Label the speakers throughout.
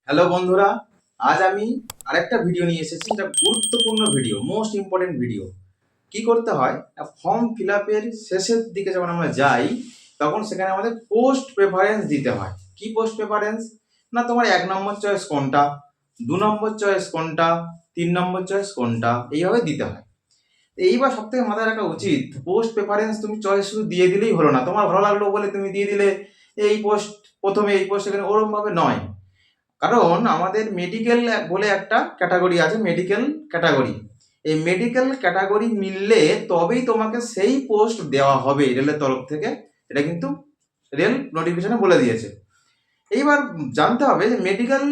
Speaker 1: Hello বন্ধুরা, আজ আমি আরেকটা ভিডিও নিয়ে এসেছি। এটা গুরুত্বপূর্ণ ভিডিও, মোস্ট ইম্পর্টেন্ট ভিডিও। কি করতে হয়, ফর্ম ফিল আপের শেষের দিকে যখন আমরা যাই তখন সেখানে আমাদের পোস্ট প্রেফারেন্স দিতে হয়। কি পোস্ট প্রেফারেন্স? না, তোমার 1 নম্বর চয়েস কোনটা, 2 নম্বর চয়েস কোনটা, 3 নম্বর চয়েস কোনটা, এইভাবে দিতে হয়। এইবার সব থেকে মাথায় রাখা উচিত, পোস্ট প্রেফারেন্স তুমি চয়েস শুধু দিয়ে দিলেই হলো না। তোমার ভালো লাগলো বলে তুমি দিয়ে দিলে এই পোস্ট প্রথমে, এই পোস্ট সেখানে, ওরকম ভাবে নয়। কারণ আমাদের মেডিকেল বলে একটা ক্যাটাগরি আছে, মেডিকেল ক্যাটাগরি। এই মেডিকেল ক্যাটাগরি মিললে তবেই তোমাকে সেই পোস্ট দেওয়া হবে রেলের তরফ থেকে। এটা কিন্তু রেল নোটিফিকেশনে বলে দিয়েছে। এইবার জানতে হবে যে মেডিকেল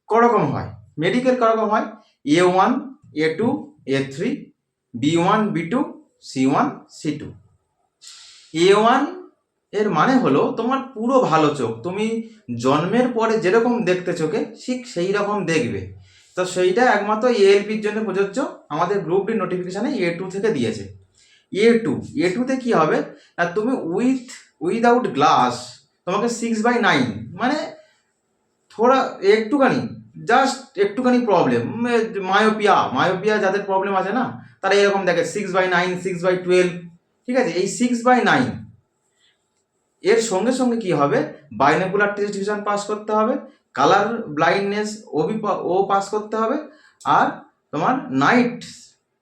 Speaker 1: করকম হয়। মেডিকেল করকম হয় A1, A2, A3, B1, B2, C1, C2। A1 এর মানে হলো তোমার পুরো ভালো চোখ, তুমি জন্মের পরে যেরকম দেখতে চোখে ঠিক সেই রকম দেখবে। তো সেইটা একমাত্র এএলপির জন্য প্রযোজ্য। আমাদের গ্রুপ ডি নোটিফিকেশানে A2 থেকে দিয়েছে। A2 তে কি হবে, আর তুমি উইদাউট গ্লাস তোমাকে 6/9, মানে থোড়া একটুখানি, জাস্ট একটুখানি প্রবলেম, মায়োপিয়া যাদের প্রবলেম আছে না, তারা এরকম দেখে 6/9, 6/12। ঠিক আছে, এই 6/9 এর সঙ্গে সঙ্গে কি হবে, বাইনোকুলার টেস্ট ভিশন পাস করতে হবে, কালার ব্লাইন্ডনেস ও পাস করতে হবে, আর তোমার নাইট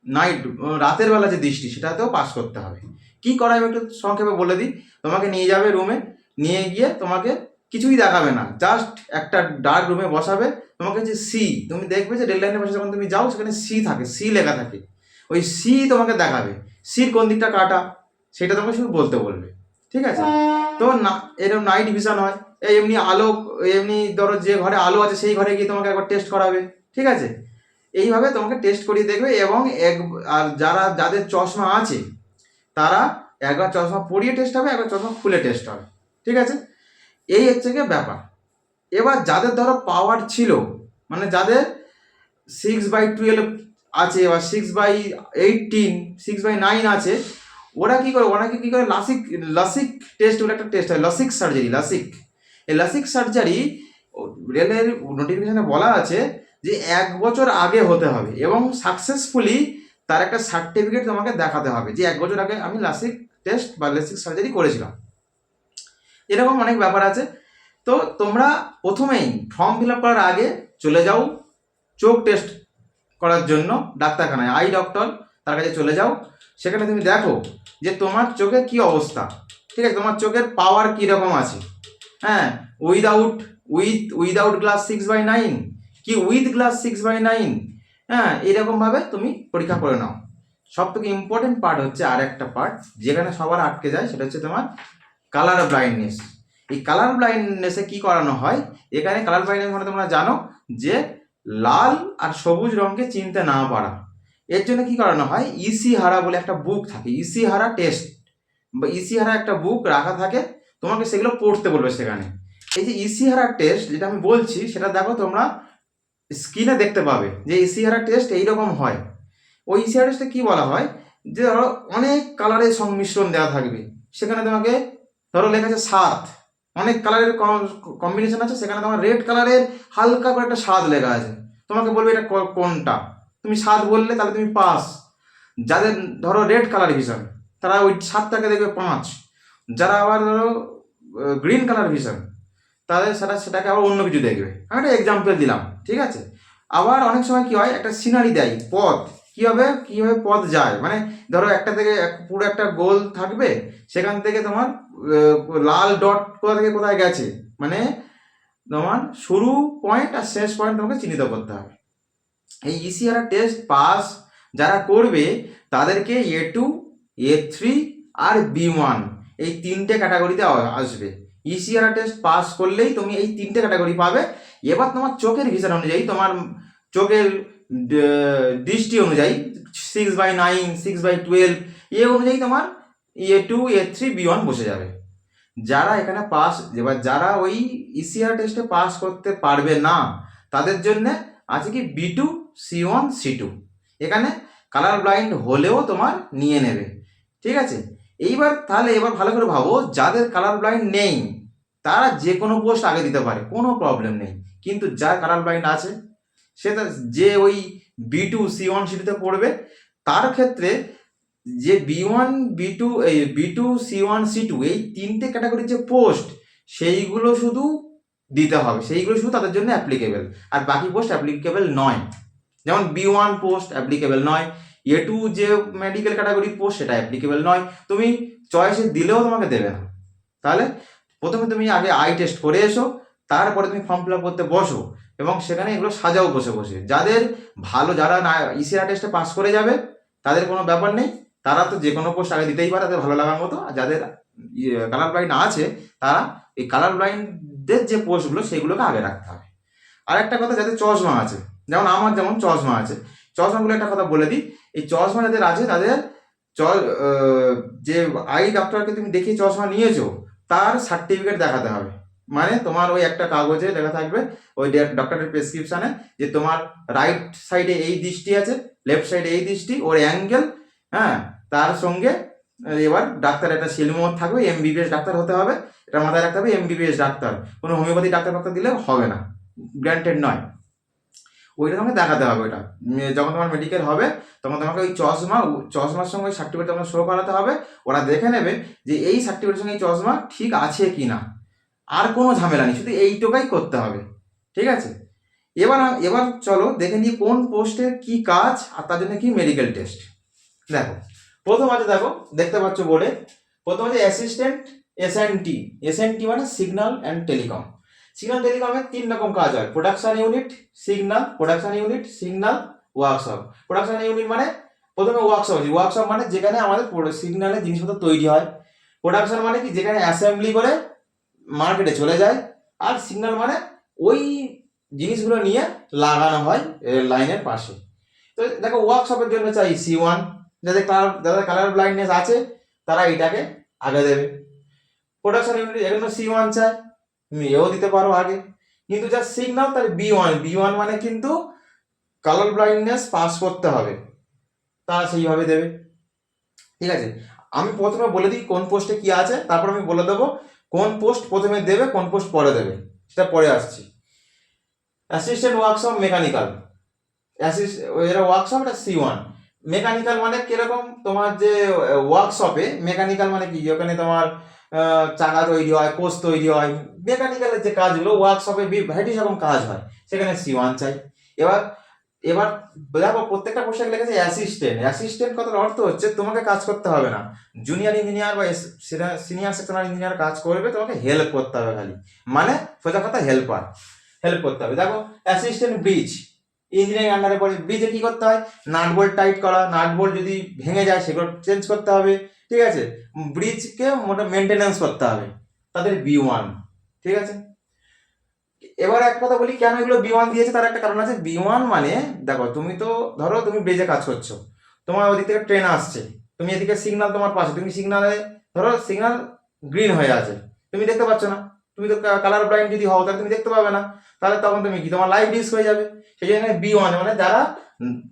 Speaker 1: নাইট রাতের বেলা যে দৃষ্টি সেটাতেও পাস করতে হবে। কি করা আমি একটু সংক্ষেপে বলে দিই। তোমাকে নিয়ে যাবে রুমে, নিয়ে গিয়ে তোমাকে কিছুই দেখাবে না, জাস্ট একটা ডার্ক রুমে বসাবে। তোমাকে যে সি, তুমি দেখবে যে রেল লাইনের পাশে যখন তুমি যাও সেখানে সি থাকে, সি লেখা থাকে, ওই সি তোমাকে দেখাবে। সির কোন দিকটা কাটা সেটা তোমাকে শুধু বলতে বলবে। ঠিক আছে, তো না এরকম নাইট ভিশন হয়। এই এমনি আলো, এমনি ধরো যে ঘরে আলো আছে সেই ঘরে গিয়ে তোমাকে একবার টেস্ট করাবে। ঠিক আছে, এইভাবে তোমাকে টেস্ট করিয়ে দেখবে। এবং আর যাদের চশমা আছে তারা একবার চশমা পরিয়ে টেস্ট হবে, একবার চশমা খুলে টেস্ট হবে। ঠিক আছে, এই হচ্ছে গিয়ে ব্যাপার। এবার যাদের ধরো পাওয়ার ছিল, মানে যাদের 6/12 আছে বা 6/18, 6/9 আছে, ওরা কি করে, লাসিক লাসিক টেস্ট বলে একটা টেস্ট হয়, লাসিক সার্জারি। এই লাসিক সার্জারি রেলের নোটিফিকেশনে বলা আছে যে 1 বছর আগে হতে হবে এবং সাকসেসফুলি তার একটা সার্টিফিকেট তোমাকে দেখাতে হবে যে 1 বছর আগে আমি লাসিক টেস্ট বা লাসিক সার্জারি করেছিলাম। এরকম অনেক ব্যাপার আছে। তো তোমরা প্রথমেই ফর্ম ফিল আপ করার আগে চলে যাও চোখ টেস্ট করার জন্য ডাক্তারখানায়, আই ডক্টর, তার কাছে চলে যাও। সেখানে তুমি দেখো যে তোমার চোখের কি অবস্থা। ঠিক আছে, তোমার চোখের পাওয়ার কীরকম আছে। হ্যাঁ, উইদাউট গ্লাস 6/9 কি উইথ গ্লাস 6/9, হ্যাঁ, এইরকমভাবে তুমি পরীক্ষা করে নাও। সব থেকে ইম্পর্টেন্ট পার্ট হচ্ছে আর একটা পার্ট যেখানে সবার আটকে যায়, সেটা হচ্ছে তোমার কালার ব্লাইন্ডনেস। এই কালার ব্লাইন্ডনেসে কি করানো হয়, এখানে কালার ব্লাইন্ডনেস মানে তোমরা জানো যে লাল আর সবুজ রঙকে চিনতে না পারা। এর জন্য কি করানো হয়, ইসিহারা বলে একটা বুক থাকে, ইসিহারা টেস্ট বা ইসিহারা একটা বুক রাখা থাকে, তোমাকে সেগুলো পড়তে বলবে সেখানে। এই যে ইসিহারা টেস্ট যেটা আমি বলছি সেটা দেখো তোমরা স্ক্রিনে দেখতে পাবে যে ইসিহারা টেস্ট এইরকম হয়। ওই ইসিহারা টেস্টে কি বলা হয়, যে ধরো অনেক কালারের সংমিশ্রণ দেওয়া থাকবে, সেখানে তোমাকে ধরো লেখা আছে 7, অনেক কালারের কম্বিনেশন আছে, সেখানে তোমার রেড কালারের হালকা করে একটা 7 লেখা আছে, তোমাকে বলবে এটা কোনটা। তুমি 7 বললে তাহলে তুমি পাস। যাদের ধরো রেড কালার ভিশন তারা ওই 7টাকে দেখবে 5। যারা আবার ধরো গ্রিন কালার ভিশন তাদের সেটাকে আবার অন্য কিছু দেখবে। আমি একটা এক্সাম্পল দিলাম। ঠিক আছে, আবার অনেক সময় কি হয়, একটা সিনারি দেয়, পথ কীভাবে পথ যায়, মানে ধরো একটা থেকে পুরো একটা গোল থাকবে, সেখান থেকে তোমার লাল ডট কোথা থেকে কোথায় গেছে, মানে তোমার শুরু পয়েন্ট আর শেষ পয়েন্ট তোমাকে চিহ্নিত করতে হবে। এই ইসিআর টেস্ট পাস যারা করবে তাদেরকে A2, A3 আর B1 এই 3টে ক্যাটাগরিতে আসবে। ইসিআর টেস্ট পাস করলেই তুমি এই 3টে ক্যাটাগরি পাবে। এবার তোমার চোখের ভিশন অনুযায়ী, তোমার চোখের দৃষ্টি অনুযায়ী 6/9, 6/12 এ অনুযায়ী তোমার A2, A3, B1 বসে যাবে। যারা এখানে পাস, এবার যারা ওই ইসিআর টেস্টে পাস করতে পারবে না তাদের জন্য আছে কি B2, C1, C2। এখানে কালার ব্লাইন্ড হলেও তোমার নিয়ে নেবে। ঠিক আছে, এবার ভালো করে ভাবো, যাদের কালার ব্লাইন্ড নেই তারা যে কোনো পোস্ট আগে দিতে পারে, কোনো প্রবলেম নেই। কিন্তু যার কালার ব্লাইন্ড আছে সে যে ওই B2 C1 সিটিতে পড়বে, তার ক্ষেত্রে যে B1 B2 এই B2 C1 C2 এই তিনটে ক্যাটাগরির যে পোস্ট সেইগুলো শুধু দিতে হবে, সেইগুলো শুধু তাদের জন্য অ্যাপ্লিকেবল, আর বাকি পোস্ট অ্যাপ্লিকেবল নয়। যেমন B1 পোস্ট অ্যাপ্লিকেবল নয়, A2 যে মেডিকেল ক্যাটাগরির পোস্ট সেটা অ্যাপ্লিকেবল নয়, তুমি চয়েসে দিলেও তোমাকে দেবে না। তাহলে প্রথমে তুমি আগে আই টেস্ট করে এসো, তারপরে তুমি ফর্ম ফিল আপ করতে বসো এবং সেখানে এগুলো সাজাও বসে বসে। যাদের ভালো, যারা না ইসিআর টেস্টে পাস করে যাবে তাদের কোনো ব্যাপার নেই, তারা তো যে কোনো পোস্ট আগে দিতেই পারে তাদের ভালো লাগার মতো। আর যাদের কালার ব্লাইন্ড আছে তারা এই কালার ব্লাইন্ডদের যে পোস্টগুলো সেগুলোকে আগে রাখতে হবে। আর একটা কথা, যাদের চশমা আছে, যেমন আমার যেমন চশমা আছে, চশমাগুলো একটা কথা বলে দিই, এই চশমা যাদের আছে তাদের যে আই ডক্টরকে তুমি দেখিয়ে চশমা নিয়েছো তার সার্টিফিকেট দেখাতে হবে। মানে তোমার ওই একটা কাগজে লেখা থাকবে ওই ডক্টরের প্রেসক্রিপশনে যে তোমার রাইট সাইডে এই দৃষ্টি আছে, লেফট সাইডে এই দৃষ্টি, ওর অ্যাঙ্গেল, হ্যাঁ, তার সঙ্গে এবার ডাক্তার একটা সিলমোহর থাকবে, MBBS ডাক্তার হতে হবে, এটা মাথায় রাখতে হবে, MBBS ডাক্তার, কোনো হোমিওপ্যাথি ডাক্তার দিলে হবে না, গ্র্যান্টেড নয়। ওইটা তোমাকে দেখাতে হবে। ওইটা যখন তোমার মেডিকেল হবে তখন তোমাকে ওই চশমার সঙ্গে ওই সার্টিফিকেট তোমাকে শো করাতে হবে। ওরা দেখে নেবে যে এই সার্টিফিকেটের সঙ্গে এই চশমা ঠিক আছে কি না, আর কোনো ঝামেলা নেই, শুধু এইটুকাই করতে হবে, ঠিক আছে। এবার চলো দেখে নিই কোন পোস্টের কি কাজ আর তার জন্য কি মেডিকেল টেস্ট। দেখো প্রথম আছে, দেখো দেখতে পাচ্ছ বোর্ডে, প্রথম আছে অ্যাসিস্ট্যান্ট SNT মানে সিগন্যাল অ্যান্ড টেলিকম। সিগন্যাল টেলিকমের 3 রকম কাজ হয়, production unit, signal, workshop. Production unit মানে প্রথমে ওয়ার্কশপ মানে যেখানে আমাদের সিগন্যালের জিনিসপত্র তৈরি হয়। প্রোডাকশন মানে কি, যেখানে অ্যাসেম্বলি করে মার্কেটে চলে যায়। আর সিগন্যাল মানে ওই জিনিসগুলো নিয়ে লাগানো হয় লাইনের পাশে। তো দেখো ওয়ার্কশপের জন্য চাই C1, যাদের কালার ব্লাইন্ডনেস আছে তারা এটাকে আগে দেবে। প্রোডাকশন ইউনিট এর জন্য C1 চাই, তুমি এও দিতে পারো আগে, কিন্তু যা সিগন্যাল তার B1 মানে কিন্তু কালার ব্লাইন্ডনেস পাস করতে হবে, তারা সেইভাবে দেবে, ঠিক আছে। আমি প্রথমে বলে দিই কোন পোস্টে কি আছে, তারপর আমি বলে দেবো কোন পোস্ট প্রথমে দেবে কোন পোস্ট পরে দেবে, সেটা পরে আসছি। অ্যাসিস্ট্যান্ট ওয়ার্কশপ মেকানিক্যাল, এরা ওয়ার্কশপ, এটা C1। মেকানিক্যাল মানে কিরকম, তোমার যে ওয়ার্কশপে মেকানিক্যাল মানে কি, ওখানে তোমার চাকা তৈরি হয়, কোচ তৈরি হয়, মেকানিক্যালের যে কাজগুলো ওয়ার্কশপে ভ্যারাইটি রকম কাজ হয়, সেখানে C1 চাই। এবার দেখো প্রত্যেকটা পোস্টে লেগেছে অ্যাসিস্ট্যান্ট কথার অর্থ হচ্ছে তোমাকে কাজ করতে হবে না, জুনিয়র ইঞ্জিনিয়ার বা সিনিয়র সেকশনাল ইঞ্জিনিয়ার কাজ করবে, তোমাকে হেল্প করতে হবে খালি, মানে সোজা কথা হেল্প করতে হবে। দেখো অ্যাসিস্ট্যান্ট ব্রিজ, ইঞ্জিনিয়ারিং আন্ডারে পড়ে, ব্রিজে কি করতে হয়, নাট বোল্ট টাইট করা, নাট বোল্ট যদি ভেঙে যায় সেগুলো চেঞ্জ করতে হবে, ঠিক আছে। ব্রিজকে মেনটেনেন্স করতে হবে, তাদের B1, ঠিক আছে। এবার এক কথা বলি কেন এগুলো B1 দিয়েছে, তার একটা কারণ আছে। B1 মানে দেখো তুমি তো ধরো তুমি ব্রিজে কাজ করছো, তোমার ওদিক থেকে ট্রেন আসছে, তুমি এদিকে সিগন্যাল তোমার পাশে, তুমি সিগন্যালে ধরো সিগন্যাল গ্রিন হয়ে আছে, তুমি দেখতে পাচ্ছ না, তুমি তো কালার ব্লাইন্ড যদি হও তাহলে তুমি দেখতে পাবে না, তাহলে তখন তুমি কি, তোমার লাইফ রিস্ক হয়ে যাবে। সেই জন্য B1 মানে যারা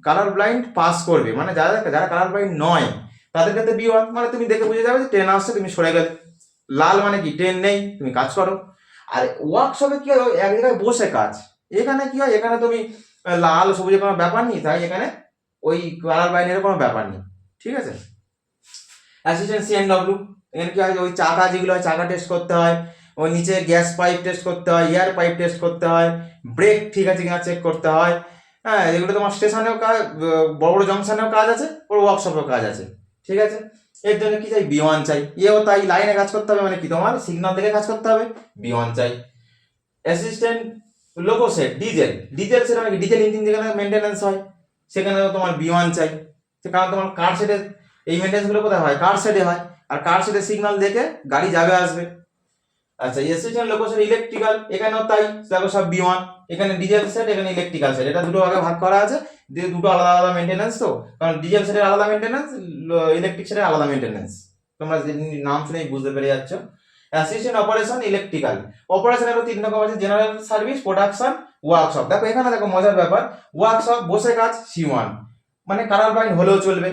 Speaker 1: কালার ব্লাইন্ড পাস করবে, মানে যারা কালার ব্লাইন্ড নয় তাদের ক্ষেত্রে B1 মানে তুমি দেখে বুঝে যাবে যে ট্রেন আসছে, তুমি সরে গেলে। লাল মানে কি, ট্রেন নেই, তুমি কাজ করো। আর ওয়ার্কশপে কি হয়, এক জায়গায় বসে কাজ, এখানে কি হয়, এখানে তুমি লাল সবুজের কোনো ব্যাপার নেই, তাই এখানে ওই কালার ব্লাইন্ডের কোনো ব্যাপার নেই, ঠিক আছে। অ্যাসিস্ট্যান্ট CNW, এখানে কি হয়, ওই চাকা যেগুলো হয় চাকা টেস্ট করতে হয়, ওই নিচে গ্যাস পাইপ টেস্ট করতে হয়, এয়ার পাইপ টেস্ট করতে হয়, ব্রেক ঠিক আছে কিনা চেক করতে হয়, হ্যাঁ, এগুলো তোমার স্টেশনেও কাজ, বড় বড় জংশনেও কাজ আছে, ওর ওয়ার্কশপেও কাজ আছে, ঠিক আছে। এর জন্য কি চাই, B1 চাই। এও তাই, লাইনে কাজ করতে হবে মানে কি, তোমার সিগন্যাল দেখে কাজ করতে হবে, B1 চাই। অ্যাসিস্ট্যান্ট লোকোসেট, ডিজেল সেট মানে কি, ডিজেল ইঞ্জিন যেখানে মেনটেন্যান্স হয় সেখানেও তোমার B1 চাই, কারণ তোমার কার সেটের এই মেনটেন্যান্স গুলো কোথায় হয়, কার সেটে হয়, আর কার সেটের সিগন্যাল দেখে গাড়ি যাবে আসবে। আচ্ছা, অ্যাসিস্ট্যান্ট লোকোসেট ইলেকট্রিক্যাল, এখানেও তাই, দেখো সব B1, এখানে ডিজেল সেট, এখানে ইলেকট্রিক্যাল সেট, এটা দুটো ভাগে ভাগ করা আছে, দুটো আলাদা আলাদা মেনটেন্যান্স, তো কারণ ডিজেল সেটের আলাদা মেনটেন্যান্স, ইলেকট্রিক সেটের আলাদা মেনটেন্যান্স, তোমরা নাম শুনেই বুঝতে পেরে যাচ্ছ। অ্যাসিস্ট্যান্ট অপারেশন ইলেকট্রিক্যাল, অপারেশনেরও 3 রকম আছে, জেনারেল সার্ভিস, প্রোডাকশন, ওয়ার্কশপ। দেখো এখানে দেখো মজার ব্যাপার, ওয়ার্কশপ বসে কাজ C1 মানে কালার ব্লাইন্ড হলেও চলবে,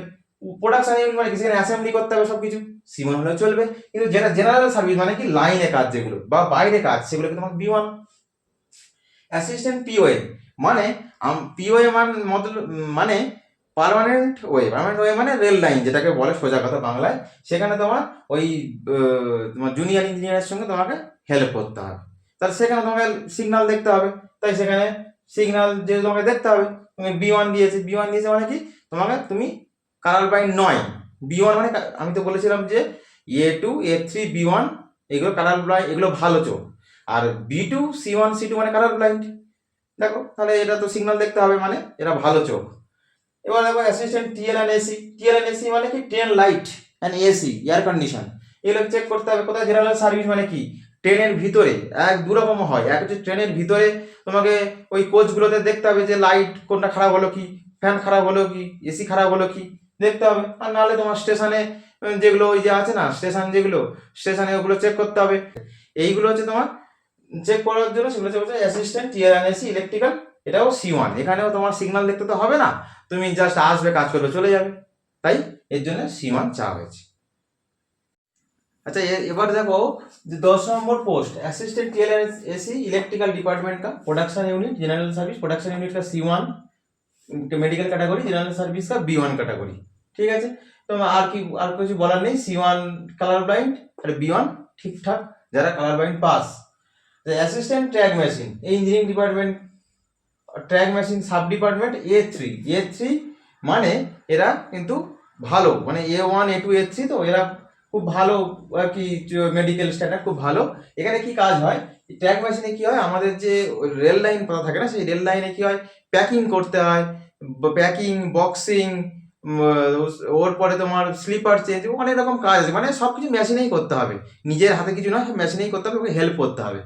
Speaker 1: প্রোডাকশন ইউনিট মানে কিছু অ্যাসেম্বলি করতে হবে সবকিছু, C1 হলেও চলবে, কিন্তু জেনারেল সার্ভিস মানে কি লাইনে কাজ যেগুলো বা বাইরে কাজ সেগুলো তোমার B1। অ্যাসিস্ট্যান্ট পিওএ মানে পিওএ মানে পার্মানেন্ট ওয়ে মানে রেল লাইন যেটাকে বলে সোজা কথা বাংলায়। সেখানে তোমার ওই তোমার জুনিয়র ইঞ্জিনিয়ারের সঙ্গে তোমাকে হেল্প করতে হবে। তাহলে সেখানে তোমাকে সিগন্যাল দেখতে হবে, তাই সেখানে সিগন্যাল যে তোমাকে দেখতে হবে। তুমি B1 দিয়েছে মানে কি তুমি কালার ব্লাইন্ড নয়। B1 মানে আমি তো বলেছিলাম যে A2 A3 B1 এগুলো কালার ব্লাইন্ড, এগুলো ভালো চোখ। আর B2 C1 C2 মানে কালার ব্লাইন্ড। দেখো তাহলে এটা তো সিগন্যাল দেখতে হবে, মানে এরা ভালো চোখ। এবার দেখো অ্যাসিস্ট্যান্ট টিএল এন্ড এসি মানে কি train light and AC air condition, এগুলো চেক করতে হবে। কোথায় জেনারেল সার্ভিস মানে কি ট্রেনের ভিতরে, দু রকম হয়। এক হচ্ছে ট্রেনের ভিতরে তোমাকে ওই কোচগুলোতে দেখতে হবে যে লাইট কোনটা খারাপ হলো কি, ফ্যান খারাপ হলো কি, এসি খারাপ হলো কি দেখতে হবে। আর নাহলে তোমার স্টেশনে যেগুলো ওই যে আছে না স্টেশনে ওগুলো চেক করতে হবে। এইগুলো হচ্ছে তোমার চেক করার জন্য, সেগুলো হচ্ছে অ্যাসিস্ট্যান্ট টিএল&এসি ইলেকট্রিক্যাল, এটাও C1। এখানেও তোমার সিগন্যাল দেখতে তো হবে না, তুমি জাস্ট আসবে, কাজ করবে, চলে যাবে, তাই এর জন্য C1 চাওয়া হয়েছে। अच्छा এবার দেখো যে 10 নম্বর পোস্ট असिस्टेंट टीएलएसी इलेक्ट्रिकल डिपार्टमेंट का production unit general service production unit का C1 medical category general service का B1 कैटेगरी। ঠিক আছে, তো আর কিছু বলার নেই। C1 কালার ব্লাইন্ড আর B1 ঠিকঠাক যারা colour blind pass. Assistant track machine এই engineering department track machine sub department A3 মানে এরা কিন্তু ভালো, মানে A1 A2 A3 তো এরা খুব ভালো আর কি, মেডিকেল স্ট্যান্ডার্ড খুব ভালো। এখানে কি কাজ হয়, ট্র্যাক মেশিনে কি হয়, আমাদের যে রেল লাইন পাতা থাকে না, সেই রেল লাইনে কি হয় প্যাকিং করতে হয়, প্যাকিং বক্সিং, ওর পরে তোমার স্লিপার চেঞ্জ, অনেক রকম কাজ আছে, মানে সবকিছু মেশিনেই করতে হবে, নিজের হাতে কিছু নয়, মেশিনেই করতে হবে, ওকে হেল্প করতে হবে।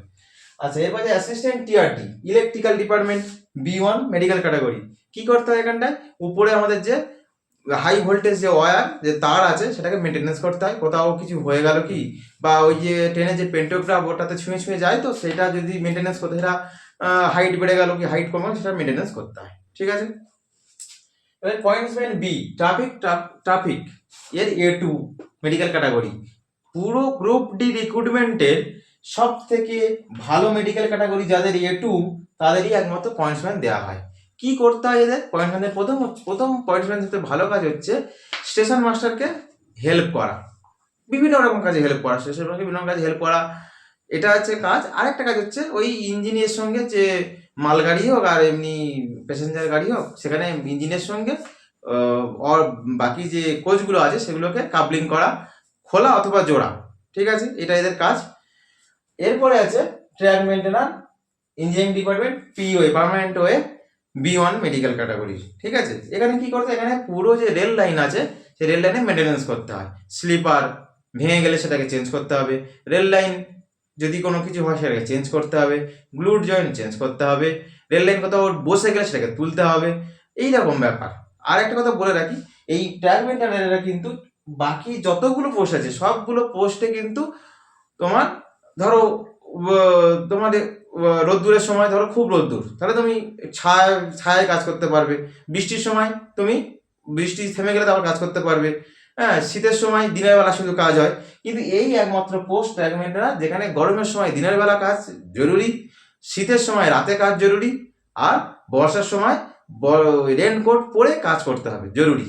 Speaker 1: আচ্ছা এরপর যে assistant TRT electrical department B1 medical category, কি করতে হয় এখানটায়, উপরে আমাদের যে হাই ভোল্টেজ যে ওয়্যার যে তার আছে সেটাকে মেনটেনেন্স করতে হয়। কোথাও কিছু হয়ে গেল কি, বা ওই যে ট্রেনে যে পেন্টোগ্রাফ ওটাতে ছুঁয়ে যায়, তো সেটা যদি মেনটেনেন্স করতে, সেটা হাইট বেড়ে গেল কি হাইট কমে, সেটা মেনটেনেন্স করতে হয়। ঠিক আছে, এবার পয়েন্টসম্যান বি ট্রাফিক এর A2 মেডিকেল ক্যাটাগরি, পুরো গ্রুপ ডি রিক্রুটমেন্টের সব থেকে ভালো মেডিকেল ক্যাটাগরি যাদের A2 তাদেরই একমাত্র পয়েন্টসম্যান দেওয়া হয়। কি করতে হয় এদের পয়েন্টসম্যানের প্রথম পয়েন্টসম্যান হচ্ছে ভালো কাজ হচ্ছে স্টেশন মাস্টারকে হেল্প করা, বিভিন্ন রকম কাজে হেল্প করা, স্টেশন মাস্টারকে বিভিন্ন কাজে হেল্প করা, এটা হচ্ছে কাজ। আরেকটা কাজ হচ্ছে ওই ইঞ্জিনের সঙ্গে যে মালগাড়ি হোক আর এমনি প্যাসেঞ্জার গাড়ি হোক, সেখানে ইঞ্জিনের সঙ্গে আর বাকি যে কোচগুলো আছে সেগুলোকে কাবলিং করা, খোলা অথবা জোড়া। ঠিক আছে, এটা এদের কাজ। এরপরে আছে track maintainer engineering department POA permanent way B1 medical category. ঠিক আছে, এখানে কি করতে, এখানে পুরো যে রেল লাইন আছে সেই রেল লাইনে মেনটেনেন্স করতে হয়। স্লিপার ভেঙে গেলে সেটাকে চেঞ্জ করতে হবে, রেল লাইন যদি কোনো কিছু হয় সেটাকে চেঞ্জ করতে হবে, গ্লুড জয়েন্ট চেঞ্জ করতে হবে, রেল লাইন কোথাও বসে গেলে সেটাকে তুলতে হবে, এই রকম ব্যাপার। আর একটা কথা বলে রাখি, এই ট্র্যাক মেইনটেনাররা কিন্তু বাকি যতগুলো পোস্ট আছে সবগুলো পোস্টে কিন্তু তোমার ধরো তোমার রোদ্দুরের সময় ধরো খুব রোদ্দুর, তাহলে তুমি ছায়ায় কাজ করতে পারবে। বৃষ্টির সময় তুমি বৃষ্টি থেমে গেলে তারপর কাজ করতে পারবে। হ্যাঁ, শীতের সময় দিনের বেলা শুধু কাজ হয়। কিন্তু এই একমাত্র পোস্ট ট্র্যাক মেইনটেনার যেখানে গরমের সময় দিনের বেলা কাজ জরুরি, শীতের সময় রাতে কাজ জরুরি, আর বর্ষার সময় রেনকোট পরে কাজ করতে হবে জরুরি।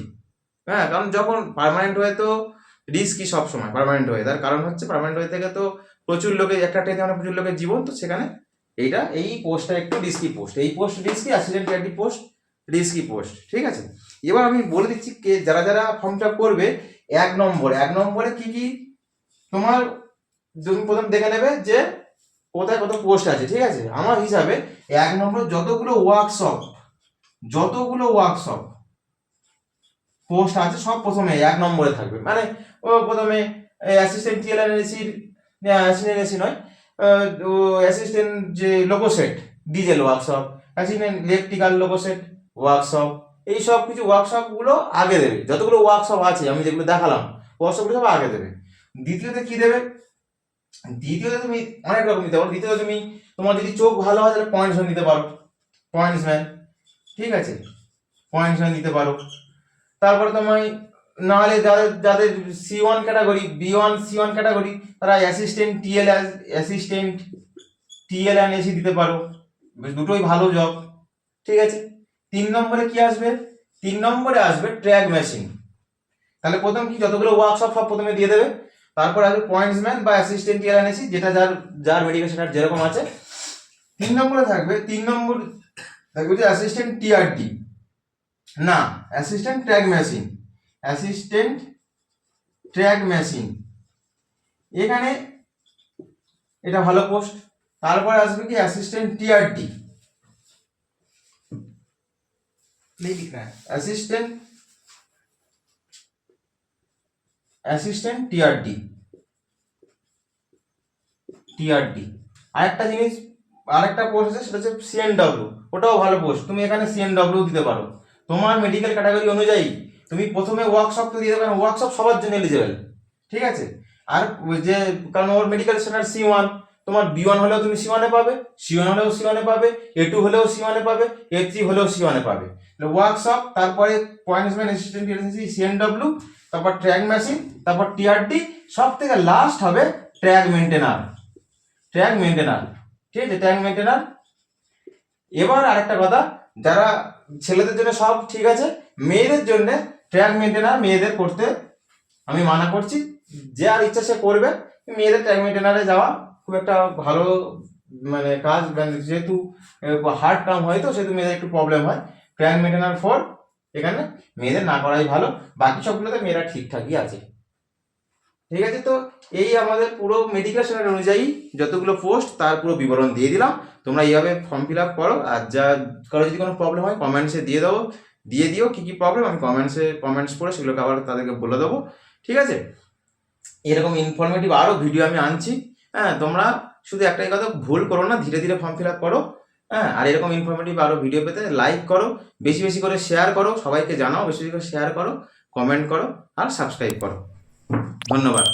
Speaker 1: হ্যাঁ, কারণ যখন পার্মানেন্ট হয়ে তো রিস্কই সব সময় পার্মানেন্ট হয়ে, তার কারণ হচ্ছে পার্মানেন্ট হয়ে থেকে তো প্রচুর লোকের একটা ট্রেনে মানে প্রচুর লোকের জীবন, তো সেখানে এই পোস্টটা একটু রিস্কি পোস্ট, এই post risky, assistant TRT post risky post. ঠিক আছে, এবার আমি বলে দিচ্ছি কে যারা ফর্মটা করবে। এক নম্বরে কি কি তোমার তুমি প্রথম দেখে নেবে যে কোথায় কত পোস্ট আছে। ঠিক আছে, আমার হিসাবে 1 নম্বর যতগুলো ওয়ার্কশপ পোস্ট আছে সব প্রথমে 1 নম্বরে থাকবে। মানে ও প্রথমে অ্যাসিস্ট্যান্ট টিএলএনএসি নয়, অ্যাসিস্ট্যান্ট যে লোকোসেট diesel workshop, assistant electrical লোকোসেট workshop, এই সব কিছু ওয়ার্কশপগুলো আগে দেবে। যতগুলো ওয়ার্কশপ আছে আমি যেগুলো দেখালাম ওয়ার্কশপগুলো সব আগে দেবে। দ্বিতীয়তে কি দেবে, দ্বিতীয়তে তুমি অনেক রকম দিতে পারো। দ্বিতীয়তে তুমি তোমার যদি চোখ ভালো হয় তাহলে পয়েন্টসম্যান দিতে পারো, পয়েন্টসম্যান। ঠিক আছে, পয়েন্টসম্যান দিতে পারো। তারপরে তোমায় নাহলে যাদের C1 category B1 C1 category তারা অ্যাসিস্ট্যান্ট টিএলএনএসি দিতে পারো, দুটোই ভালো জব। ঠিক আছে, 3 নম্বরে কি আসবে? 3 নম্বরে আসবে ট্র্যাক মেশিন। তাহলে প্রথম কি যতগুলো ওয়ার্কশপ সব প্রথমে দিয়ে দেবে, তারপর আসবে পয়েন্টসম্যান বা অ্যাসিস্ট্যান্ট টিআরএনএসি, যেটা যার যার মেডিকেল সেন্টার যেরকম আছে। 3 নম্বরে থাকবে, 3 নম্বর থাকবে যে অ্যাসিস্ট্যান্ট টিআরটি, না assistant track machine, assistant track machine, এখানে এটা ভালো পোস্ট। তারপর আসবে কি assistant TRT, assistant assistant TRT, TRT. আরেকটা জিনিস, আরেকটা পোস্ট আছে, সেটা হচ্ছে সিএনডব্লিউ, ওটাও ভালো পোস্ট, তুমি এখানে সিএনডব্লিউ দিতে পারো। তোমার মেডিকেল ক্যাটাগরি অনুযায়ী তুমি প্রথমে ওয়ার্কশপ তো দিয়ে দেবে, কারণ ওয়ার্কশপ সবার জন্য এলিজিবল। ঠিক আছে, আর যে কারণ ওর মেডিকেল সেন্টার C1, তোমার B1 হলেও তুমি C1 এ পাবে, C1 হলেও C1 এ পাবে, A2 হলেও C1 এ পাবে, A3 হলেও C1 এ পাবে। ওয়ার্কশপ, তারপরে পয়েন্টসম্যান, অ্যাসিস্ট্যান্ট টিআরএনএসি, সিএনডব্লিউ, তারপর ট্র্যাক মেশিন, তারপর টিআরটি, সব থেকে লাস্ট হবে ট্র্যাক মেইনটেনার, ট্র্যাক মেইনটেনার। ঠিক আছে, ট্র্যাক মেইনটেনার। এবার আরেকটা কথা, যারা ছেলেদের জন্য সব ঠিক আছে, মেয়েদের জন্য ট্র্যাক মেইনটেনার মেয়েদের করতে আমি মানা করছি। যে আর ইচ্ছা সে করবে, মেয়েদের ট্র্যাক মেইনটেনারে যাওয়া খুব একটা ভালো মানে কাজ, যেহেতু হার্ড কাম হয়, তো সেহেতু মেয়েদের একটু প্রবলেম হয়। ট্র্যাক মেইনটেনার ফর এখানে মেয়েদের না করাই ভালো, বাকি সবগুলোতে মেয়েরা ঠিকঠাকই আছে। ঠিক আছে, তো এই আমাদের পুরো মেডিকেল সেন্টার অনুযায়ী যতগুলো পোস্ট তার পুরো বিবরণ দিয়ে দিলাম। তোমরা এইভাবে ফর্ম ফিল আপ করো, আর যা কারো যদি কোনো প্রবলেম হয় কমেন্টসে দিয়ে দিও কি কি প্রবলেম, আমি কমেন্টস পড়ে সেগুলোকে আবার তাদেরকে বলে দেবো। ঠিক আছে, এরকম ইনফরমেটিভ আরও ভিডিও আমি আনছি। হ্যাঁ, তোমরা শুধু একটাই কথা, ভুল করো না, ধীরে ধীরে ফর্ম ফিল আপ করো। হ্যাঁ, আর এরকম ইনফরমেটিভ আরও ভিডিও পেতে লাইক করো, বেশি বেশি করে শেয়ার করো, সবাইকে জানাও, বেশি বেশি করে শেয়ার করো, কমেন্ট করো আর সাবস্ক্রাইব করো। ধন্যবাদ।